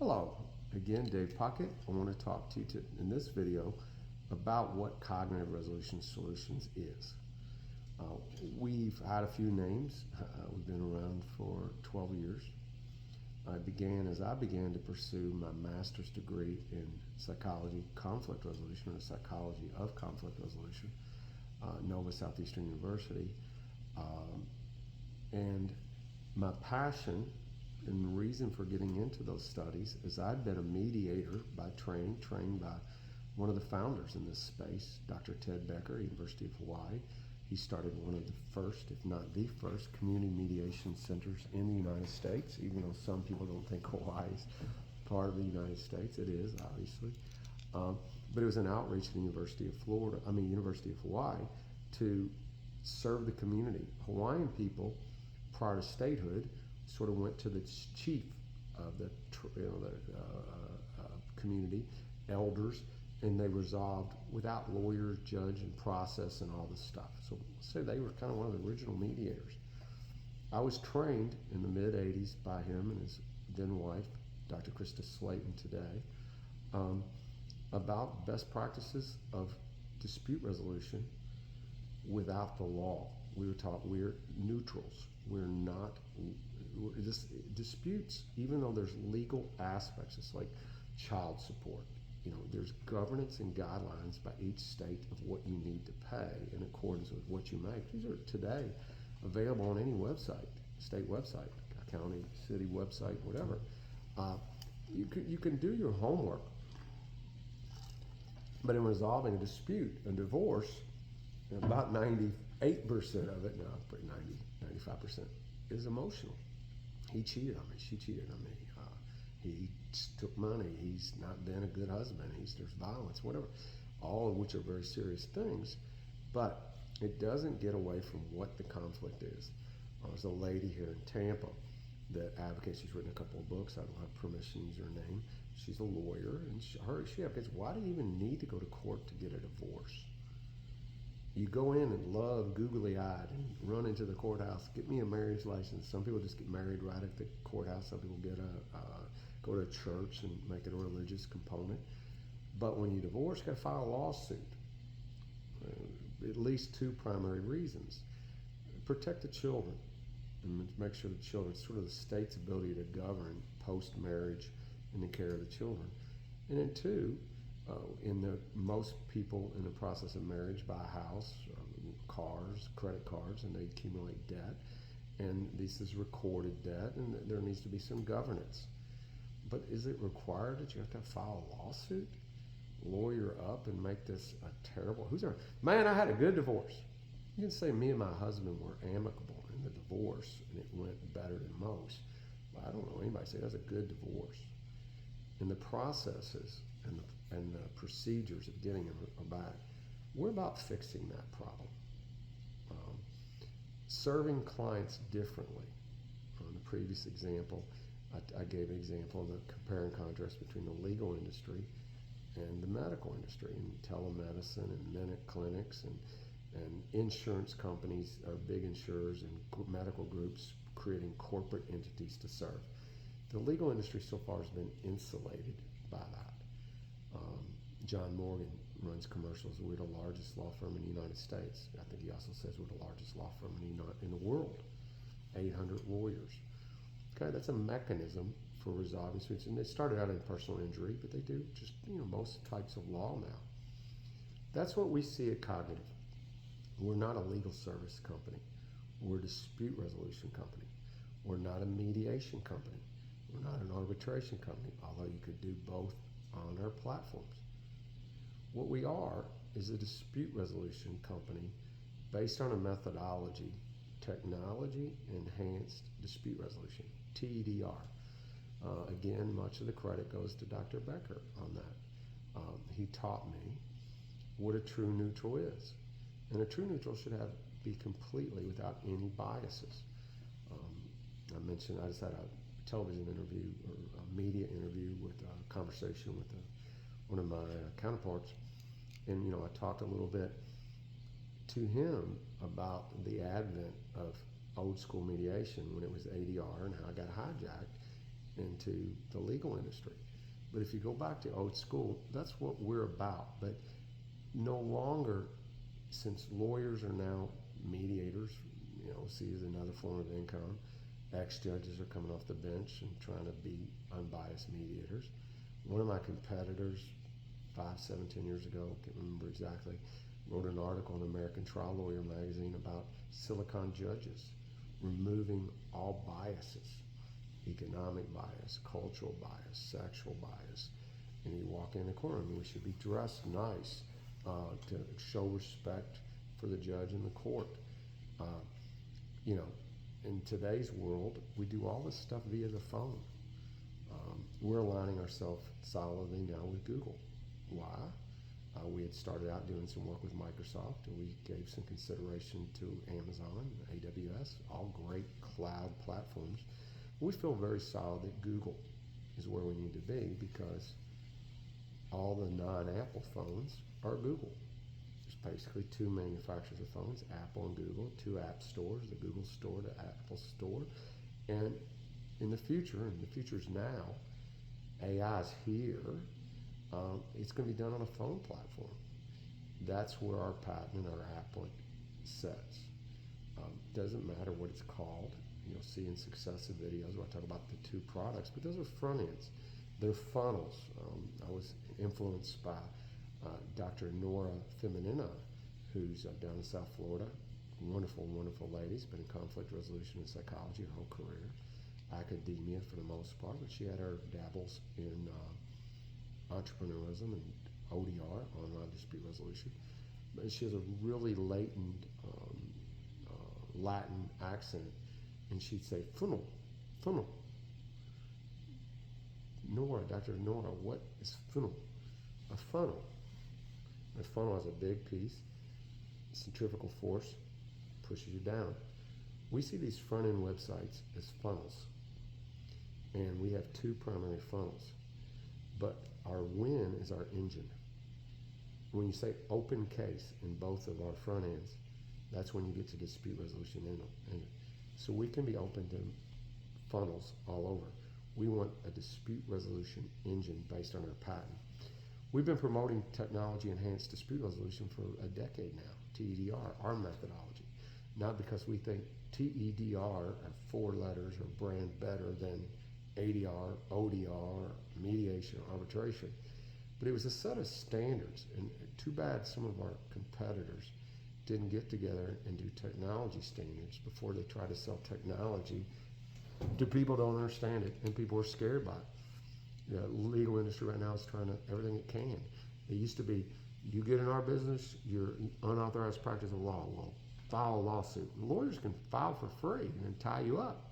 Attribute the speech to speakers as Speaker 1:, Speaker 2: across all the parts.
Speaker 1: Hello, again Dave Puckett. I want to talk to you in this video about what Cognitive Resolution Solutions is. We've had a few names. We've been around for 12 years. I began to pursue my master's degree in psychology, conflict resolution, or the psychology of conflict resolution, Nova Southeastern University. And my passion and the reason for getting into those studies is I'd been a mediator by training, trained by one of the founders in this space, Dr. Ted Becker, University of Hawaii. He started one of the first, if not the first, community mediation centers in the United States, even though some people don't think Hawaii is part of the United States. It is, obviously. But it was an outreach to the University of Hawaii to serve the community. Hawaiian people, prior to statehood, sort of went to the chief of the community, elders, and they resolved without lawyers, judge, and process and all this stuff. So they were kind of one of the original mediators. I was trained in the mid-'80s by him and his then wife, Dr. Krista Slayton today, about best practices of dispute resolution without the law. We were taught we're neutrals. We're not, disputes, even though there's legal aspects, it's like child support. There's governance and guidelines by each state of what you need to pay in accordance with what you make. These are today available on any website, state website, county, city website, whatever. You can do your homework, but in resolving a dispute, a divorce, about 98% of it, no, probably 95% is emotional. He cheated on me. She cheated on me. He took money. He's not been a good husband. There's violence, whatever. All of which are very serious things, but it doesn't get away from what the conflict is. There's a lady here in Tampa that advocates. She's written a couple of books. I don't have permission to use her name. She's a lawyer, and she advocates, why do you even need to go to court to get a divorce? You go in and love googly-eyed and run into the courthouse, get me a marriage license. Some people just get married right at the courthouse. Some people go to a church and make it a religious component. But when you divorce, you got to file a lawsuit. At least two primary reasons. Protect the children and make sure the children, sort of the state's ability to govern post-marriage and the care of the children. And then two, most people in the process of marriage buy a house, cars, credit cards, and they accumulate debt. And this is recorded debt, and there needs to be some governance. But is it required that you have to file a lawsuit, lawyer up, and make this a terrible? Man, I had a good divorce. You can say me and my husband were amicable in the divorce, and it went better than most. But I don't know anybody say that's a good divorce. And the processes and the procedures of getting them back, we're about fixing that problem. Serving clients differently. On the previous example, I gave an example of the compare and contrast between the legal industry and the medical industry, and telemedicine and minute clinics and insurance companies are big insurers and medical groups creating corporate entities to serve. The legal industry so far has been insulated by that. John Morgan runs commercials. We're the largest law firm in the United States. I think he also says we're the largest law firm in the world. 800 lawyers. Okay, that's a mechanism for resolving disputes. And they started out in personal injury, but they do just most types of law now. That's what we see at Cognitive. We're not a legal service company. We're a dispute resolution company. We're not a mediation company. We're not an arbitration company, although you could do both on our platforms. What we are is a dispute resolution company based on a methodology, technology enhanced dispute resolution, TEDR. Again, much of the credit goes to Dr. Becker on that. He taught me what a true neutral is. And a true neutral should be completely without any biases. I just had a television interview or a media interview with a conversation with one of my counterparts, and I talked a little bit to him about the advent of old school mediation when it was ADR and how it got hijacked, into the legal industry. But if you go back to old school, that's what we're about. But no longer, since lawyers are now mediators, see as another form of income. Ex-judges are coming off the bench and trying to be unbiased mediators. One of my competitors, 5, 7, 10 years ago, can't remember exactly, wrote an article in American Trial Lawyer magazine about Silicon judges removing all biases, economic bias, cultural bias, sexual bias. And you walk in the courtroom, we should be dressed nice to show respect for the judge and the court. In today's world, we do all this stuff via the phone. We're aligning ourselves solidly now with Google. Why? We had started out doing some work with Microsoft, and we gave some consideration to Amazon, AWS, all great cloud platforms. We feel very solid that Google is where we need to be because all the non-Apple phones are Google. There's basically two manufacturers of phones, Apple and Google, two app stores, the Google Store, the Apple Store. And in the future, and the future's now, AI is here. It's going to be done on a phone platform. That's where our patent and our applet sets. Doesn't matter what it's called. You'll see in successive videos where I talk about the two products, but those are front ends. They're funnels. I was influenced by Dr. Nora Feminina, who's down in South Florida. Wonderful, wonderful lady. She's been in conflict resolution and psychology her whole career. Academia for the most part, but she had her dabbles in entrepreneurism and ODR, online dispute resolution. But she has a really latent Latin accent, and she'd say, funnel, funnel. Nora, Dr. Nora, what is funnel? A funnel. A funnel has a big piece, centrifugal force, pushes you down. We see these front-end websites as funnels, and we have two primary funnels, but our win is our engine. When you say open case in both of our front ends, that's when you get to dispute resolution engine. So we can be open to funnels all over. We want a dispute resolution engine based on our patent. We've been promoting technology-enhanced dispute resolution for a decade now, TEDR, our methodology. Not because we think TEDR, or 4 letters, or brand better than ADR, ODR, mediation, or arbitration, but it was a set of standards, and too bad some of our competitors didn't get together and do technology standards before they try to sell technology to people who don't understand it, and people are scared by it. The legal industry right now is trying to everything it can. It used to be, you get in our business, you're unauthorized practice of law. Well, file a lawsuit. Lawyers can file for free and then tie you up.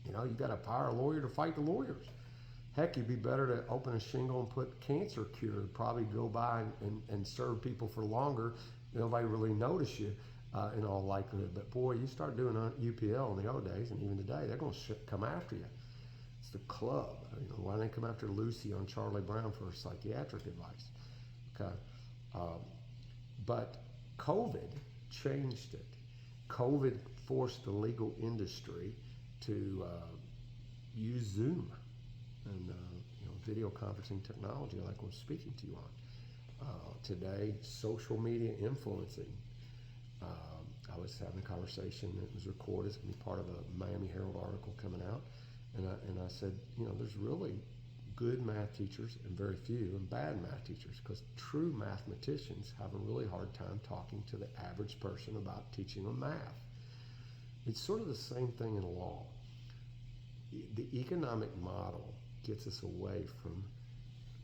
Speaker 1: You got to hire a lawyer to fight the lawyers. Heck, you'd be better to open a shingle and put cancer cure. Probably go by and serve people for longer. Nobody really notice you in all likelihood. But boy, you start doing UPL in the old days, and even today, they're going to come after you. It's the club. Why don't they come after Lucy on Charlie Brown for psychiatric advice? Okay, but COVID changed it. COVID forced the legal industry to use Zoom and video conferencing technology like I'm speaking to you on. Today, social media influencing. I was having a conversation that was recorded. It's going to be part of a Miami Herald article coming out. And I said, there's really good math teachers and very few and bad math teachers, because true mathematicians have a really hard time talking to the average person about teaching them math. It's sort of the same thing in law. The economic model gets us away from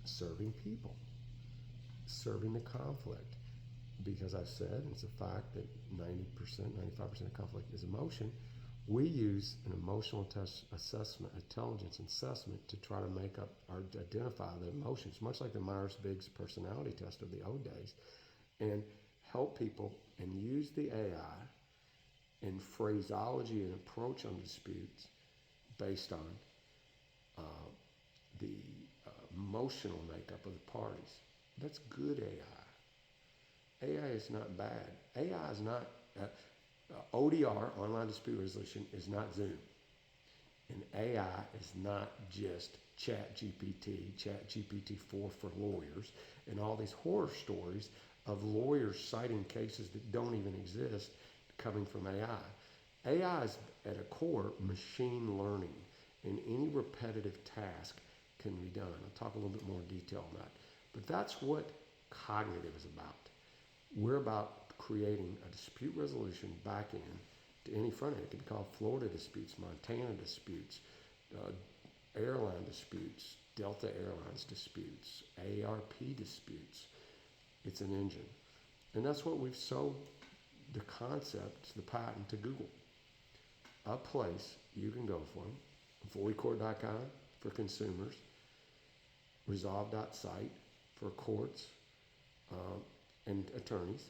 Speaker 1: serving people, serving the conflict, because I've said, it's a fact, that 90%, 95% of conflict is emotion. We use an emotional assessment, intelligence assessment, to try to make up or identify the emotions, much like the Myers-Briggs personality test of the old days, and help people and use the AI and phraseology and approach on disputes based on the emotional makeup of the parties. That's good AI. AI is not bad. AI is not... ODR, online dispute resolution, is not Zoom. And AI is not just ChatGPT 4 for lawyers, and all these horror stories of lawyers citing cases that don't even exist coming from AI. AI is at a core machine learning, and any repetitive task can be done. I'll talk a little bit more detail on that. But that's what cognitive is about. We're about creating a dispute resolution back end to any front end. It could be called Florida disputes, Montana disputes, airline disputes, Delta Airlines disputes, ARP disputes. It's an engine. And that's what we've sold the concept, the patent to Google. A place you can go from, voidcourt.com for consumers, resolve.site for courts and attorneys.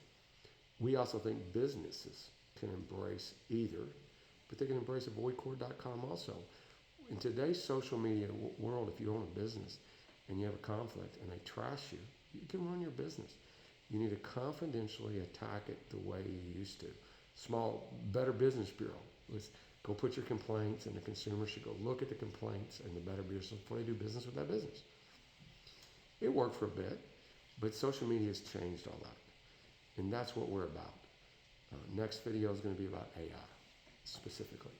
Speaker 1: We also think businesses can embrace either, but they can embrace avoidcourt.com also. In today's social media world, if you own a business and you have a conflict and they trash you, you can run your business. You need to confidentially attack it the way you used to. Better Business Bureau. Let's go put your complaints, and the consumer should go look at the complaints and the Better Bureau before they do business with that business. It worked for a bit, but social media has changed all that. And that's what we're about. Next video is going to be about AI specifically.